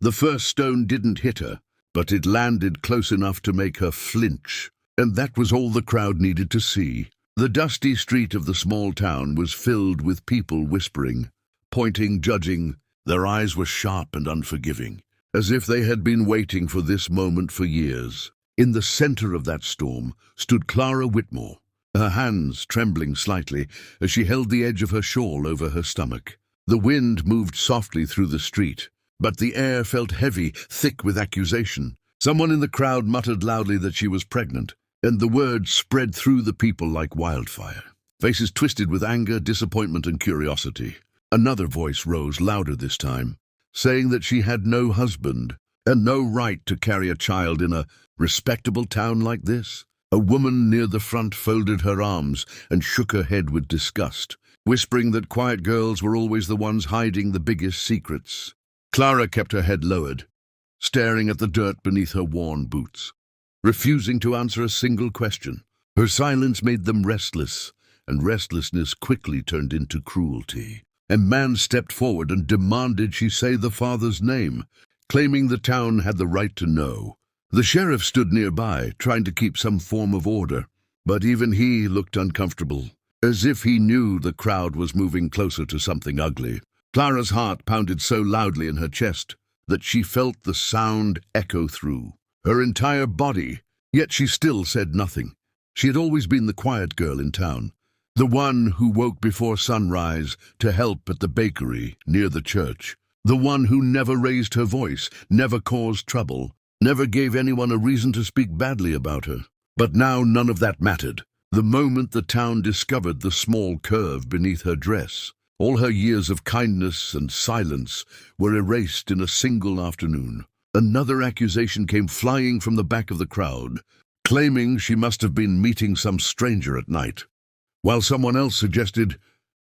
The first stone didn't hit her, but it landed close enough to make her flinch, and that was all the crowd needed to see. The dusty street of the small town was filled with people whispering, pointing, judging. Their eyes were sharp and unforgiving, as if they had been waiting for this moment for years. In the center of that storm stood Clara Whitmore, her hands trembling slightly as she held the edge of her shawl over her stomach. The wind moved softly through the street, but the air felt heavy, thick with accusation. Someone in the crowd muttered loudly that she was pregnant, and the word spread through the people like wildfire. Faces twisted with anger, disappointment, and curiosity. Another voice rose louder this time, saying that she had no husband and no right to carry a child in a respectable town like this. A woman near the front folded her arms and shook her head with disgust, whispering that quiet girls were always the ones hiding the biggest secrets. Clara kept her head lowered, staring at the dirt beneath her worn boots, refusing to answer a single question. Her silence made them restless, and restlessness quickly turned into cruelty. A man stepped forward and demanded she say the father's name, claiming the town had the right to know. The sheriff stood nearby, trying to keep some form of order, but even he looked uncomfortable, as if he knew the crowd was moving closer to something ugly. Clara's heart pounded so loudly in her chest that she felt the sound echo through her entire body, yet she still said nothing. She had always been the quiet girl in town, the one who woke before sunrise to help at the bakery near the church, the one who never raised her voice, never caused trouble, never gave anyone a reason to speak badly about her. But now none of that mattered. The moment the town discovered the small curve beneath her dress, all her years of kindness and silence were erased in a single afternoon. Another accusation came flying from the back of the crowd, claiming she must have been meeting some stranger at night, while someone else suggested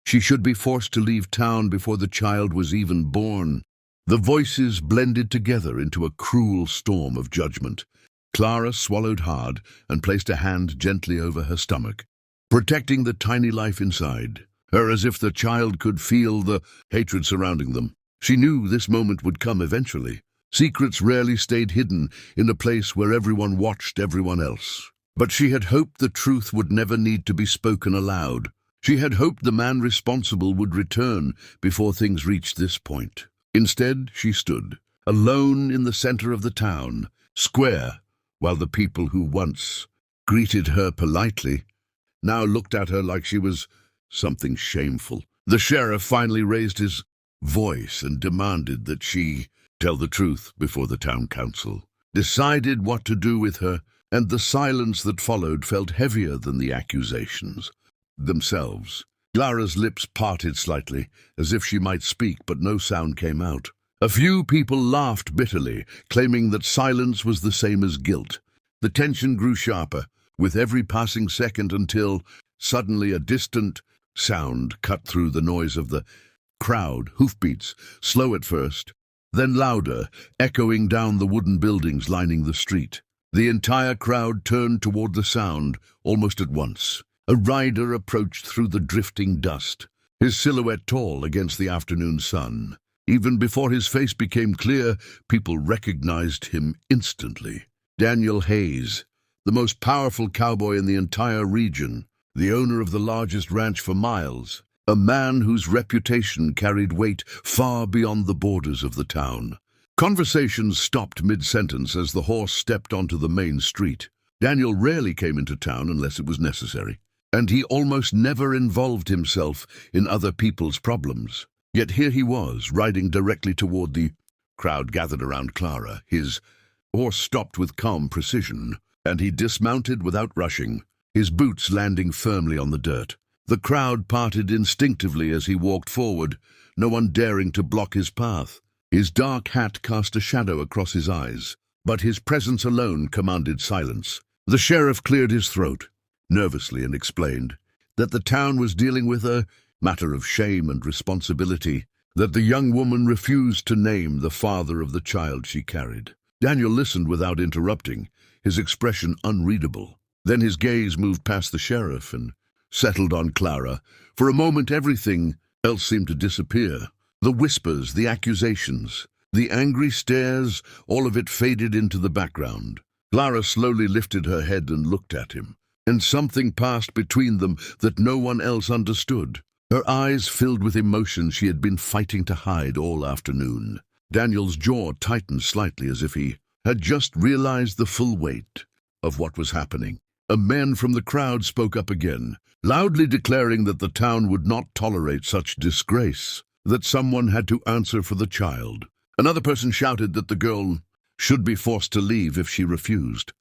she should be forced to leave town before the child was even born. The voices blended together into a cruel storm of judgment. Clara swallowed hard and placed a hand gently over her stomach, protecting the tiny life inside her as if the child could feel the hatred surrounding them. She knew this moment would come eventually. Secrets rarely stayed hidden in a place where everyone watched everyone else. But she had hoped the truth would never need to be spoken aloud. She had hoped the man responsible would return before things reached this point. Instead, she stood, alone in the center of the town, square, while the people who once greeted her politely now looked at her like she was something shameful. The sheriff finally raised his voice and demanded that she tell the truth before the town council, decided what to do with her, and the silence that followed felt heavier than the accusations themselves. Clara's lips parted slightly, as if she might speak, but no sound came out. A few people laughed bitterly, claiming that silence was the same as guilt. The tension grew sharper with every passing second until suddenly a distant sound cut through the noise of the crowd. Hoofbeats, slow at first, then louder, echoing down the wooden buildings lining the street. The entire crowd turned toward the sound almost at once. A rider approached through the drifting dust, his silhouette tall against the afternoon sun. Even before his face became clear, people recognized him instantly. Daniel Hayes, the most powerful cowboy in the entire region, the owner of the largest ranch for miles, a man whose reputation carried weight far beyond the borders of the town. Conversations stopped mid-sentence as the horse stepped onto the main street. Daniel rarely came into town unless it was necessary, and he almost never involved himself in other people's problems. Yet here he was, riding directly toward the crowd gathered around Clara. His horse stopped with calm precision, and he dismounted without rushing, his boots landing firmly on the dirt. The crowd parted instinctively as he walked forward, no one daring to block his path. His dark hat cast a shadow across his eyes, but his presence alone commanded silence. The sheriff cleared his throat nervously and explained that the town was dealing with a matter of shame and responsibility, that the young woman refused to name the father of the child she carried. Daniel listened without interrupting, his expression unreadable. Then his gaze moved past the sheriff and settled on Clara. For a moment everything else seemed to disappear. The whispers, the accusations, The angry stares, all of it faded into the background. Clara slowly lifted her head and looked at him, and something passed between them that no one else understood. Her eyes filled with emotion she had been fighting to hide all afternoon. Daniel's jaw tightened slightly as if he had just realized the full weight of what was happening. A man from the crowd spoke up again, loudly declaring that the town would not tolerate such disgrace, that someone had to answer for the child. Another person shouted that the girl should be forced to leave if she refused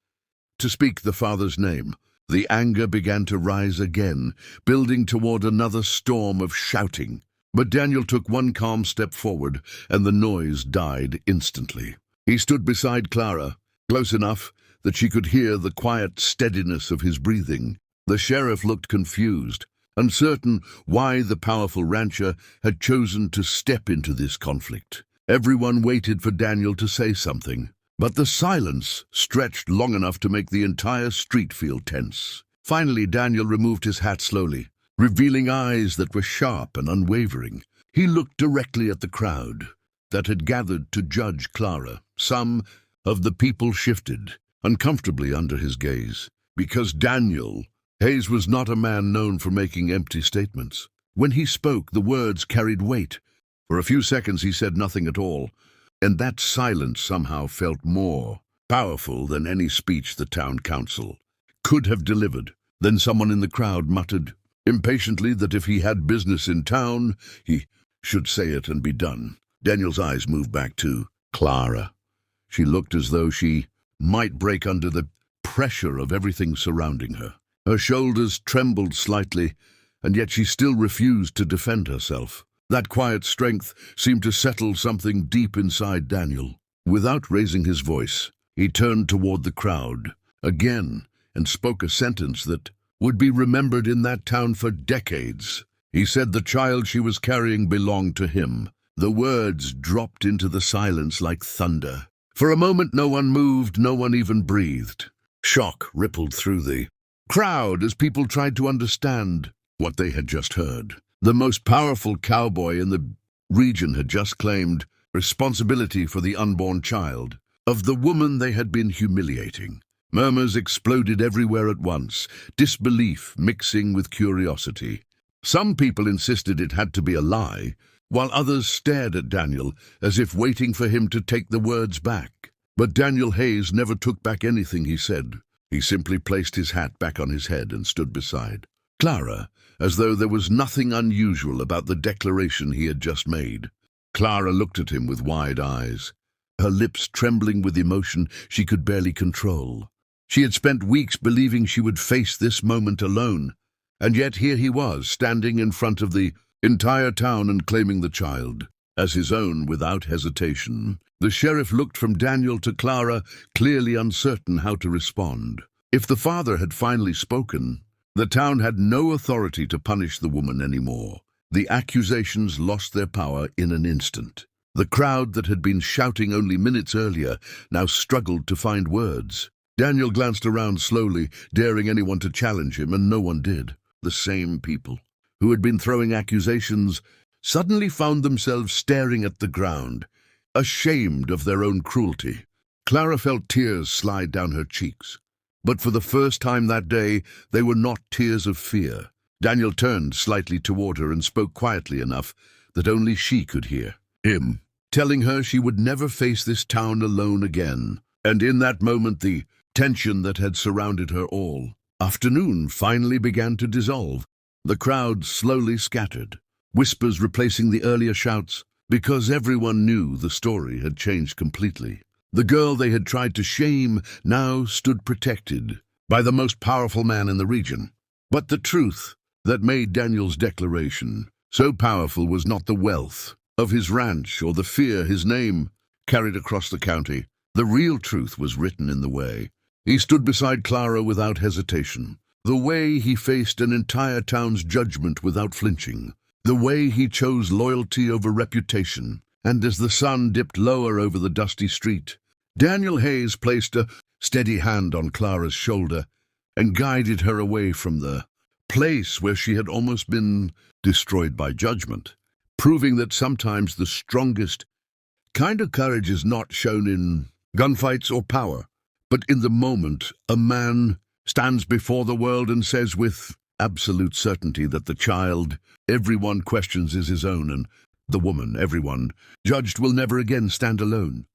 to speak the father's name. The anger began to rise again, building toward another storm of shouting. But Daniel took one calm step forward, and the noise died instantly. He stood beside Clara, close enough that she could hear the quiet steadiness of his breathing. The sheriff looked confused, uncertain why the powerful rancher had chosen to step into this conflict. Everyone waited for Daniel to say something, but the silence stretched long enough to make the entire street feel tense. Finally, Daniel removed his hat slowly, revealing eyes that were sharp and unwavering. He looked directly at the crowd that had gathered to judge Clara. Some of the people shifted uncomfortably under his gaze, because Daniel Hayes was not a man known for making empty statements. When he spoke, the words carried weight. For a few seconds he said nothing at all, and that silence somehow felt more powerful than any speech the town council could have delivered. Then someone in the crowd muttered impatiently that if he had business in town, he should say it and be done. Daniel's eyes moved back to Clara. She looked as though she might break under the pressure of everything surrounding her. Her shoulders trembled slightly, and yet she still refused to defend herself. That quiet strength seemed to settle something deep inside Daniel. Without raising his voice, he turned toward the crowd again and spoke a sentence that would be remembered in that town for decades. He said the child she was carrying belonged to him. The words dropped into the silence like thunder. For a moment no one moved, no one even breathed. Shock rippled through the crowd as people tried to understand what they had just heard. The most powerful cowboy in the region had just claimed responsibility for the unborn child of the woman they had been humiliating. Murmurs exploded everywhere at once, disbelief mixing with curiosity. Some people insisted it had to be a lie, while others stared at Daniel as if waiting for him to take the words back. But Daniel Hayes never took back anything he said. He simply placed his hat back on his head and stood beside Clara, as though there was nothing unusual about the declaration he had just made. Clara looked at him with wide eyes, her lips trembling with emotion she could barely control. She had spent weeks believing she would face this moment alone, and yet here he was, standing in front of the entire town and claiming the child as his own without hesitation. The sheriff looked from Daniel to Clara, clearly uncertain how to respond. If the father had finally spoken, the town had no authority to punish the woman anymore. The accusations lost their power in an instant. The crowd that had been shouting only minutes earlier now struggled to find words. Daniel glanced around slowly, daring anyone to challenge him, and no one did. The same people who had been throwing accusations suddenly found themselves staring at the ground, ashamed of their own cruelty. Clara felt tears slide down her cheeks. But for the first time that day, they were not tears of fear. Daniel turned slightly toward her and spoke quietly enough that only she could hear him, telling her she would never face this town alone again. And in that moment, the tension that had surrounded her all afternoon finally began to dissolve. The crowd slowly scattered, whispers replacing the earlier shouts, because everyone knew the story had changed completely. The girl they had tried to shame now stood protected by the most powerful man in the region. But the truth that made Daniel's declaration so powerful was not the wealth of his ranch or the fear his name carried across the county. The real truth was written in the way he stood beside Clara without hesitation, the way he faced an entire town's judgment without flinching, the way he chose loyalty over reputation. And as the sun dipped lower over the dusty street, Daniel Hayes placed a steady hand on Clara's shoulder and guided her away from the place where she had almost been destroyed by judgment, proving that sometimes the strongest kind of courage is not shown in gunfights or power, but in the moment a man stands before the world and says with absolute certainty that the child everyone questions is his own, and the woman everyone judged will never again stand alone.